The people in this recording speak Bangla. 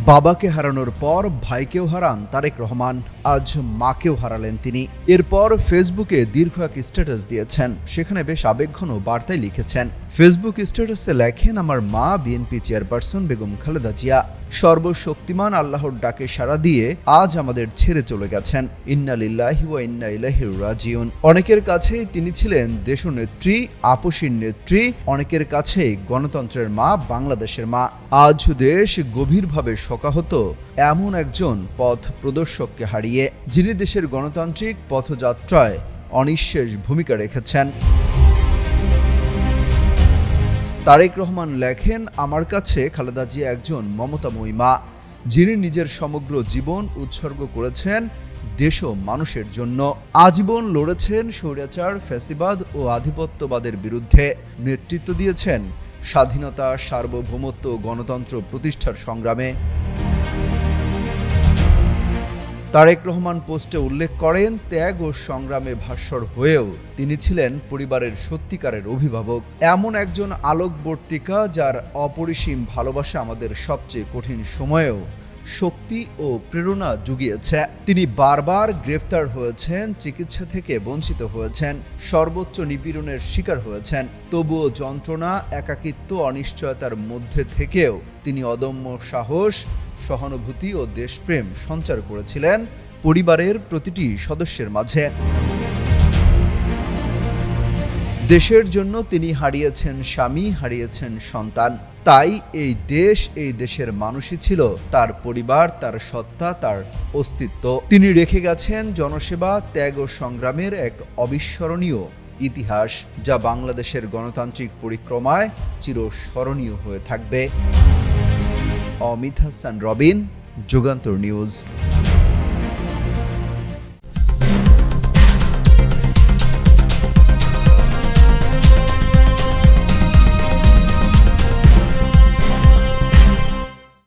বাবাকে হারানোর পর ভাইকেও হারান তারেক রহমান, আজ মাকেও হারালেন তিনি। এরপর ফেসবুকে দীর্ঘ এক স্ট্যাটাস দিয়েছেন, সেখানে বেশ আবেগঘন বার্তায় লিখেছেন। ফেসবুক স্ট্যাটাসে লেখেন, আমার মা বিএনপি চেয়ারপারসন বেগম খালেদা জিয়া সর্বশক্তিমান আল্লাহর ডাকে সাড়া দিয়ে আজ আমাদের ছেড়ে চলে গেছেন। ইন্না লিল্লাহি ওয়া ইন্না ইলাইহি রাজিউন। অনেকের কাছেই তিনি ছিলেন দেশনেত্রী, আপসীর নেত্রী, অনেকের কাছেই গণতন্ত্রের মা, বাংলাদেশের মা। আজ দেশ গভীরভাবে শোকাহত এমন একজন পথ প্রদর্শককে হারিয়ে, যিনি দেশের গণতান্ত্রিক পথযাত্রায় অনিঃশেষ ভূমিকা রেখেছেন। তারেক রহমান লেখেন, আমার কাছে খালেদা জিয়া একজন মমতাময়ী মা, যিনি নিজের সমগ্র জীবন উৎসর্গ করেছেন দেশ ও মানুষের জন্য। আজীবন লড়েছেন স্বৈরাচার, ফ্যাসিবাদ ও আধিপত্যবাদের বিরুদ্ধে, নেতৃত্ব দিয়েছেন স্বাধীনতা, সার্বভৌমত্ব ও গণতন্ত্র প্রতিষ্ঠার সংগ্রামে। তারেক রহমান পোস্টে উল্লেখ করেন, ত্যাগ ও সংগ্রামে ভাস্বর হয়েও তিনি ছিলেন পরিবারের সত্যিকারের অভিভাবক, এমন একজন আলোকবর্তিকা যার অপরিসীম ভালোবাসা আমাদের সবচেয়ে কঠিন সময়েও শক্তি ও প্রেরণা জুগিয়েছে। তিনি বারবার গ্রেফতার হয়েছেন, চিকিৎসা থেকে বঞ্চিত হয়েছেন, সর্বোচ্চ নিপীড়নের শিকার হয়েছেন। তবুও যন্ত্রণা, একাকিত্ব, অনিশ্চয়তার মধ্যে থেকেও তিনি অদম্য সাহস, সহানুভূতি ও দেশপ্রেম সঞ্চার করেছিলেন পরিবারের প্রতিটি সদস্যের মাঝে। দেশের জন্য তিনি হারিয়েছেন স্বামী, হারিয়েছেন সন্তান। তাই এই দেশ, এই দেশের মানুষই ছিল তার পরিবার, তার সত্তা, তার অস্তিত্ব। তিনি রেখে গেছেন জনসেবা, ত্যাগ ও সংগ্রামের এক অবিস্মরণীয় ইতিহাস, যা বাংলাদেশের গণতান্ত্রিক পরিক্রমায় চিরস্মরণীয় হয়ে থাকবে। অমিত হাসান রবিন, যুগান্তর নিউজ।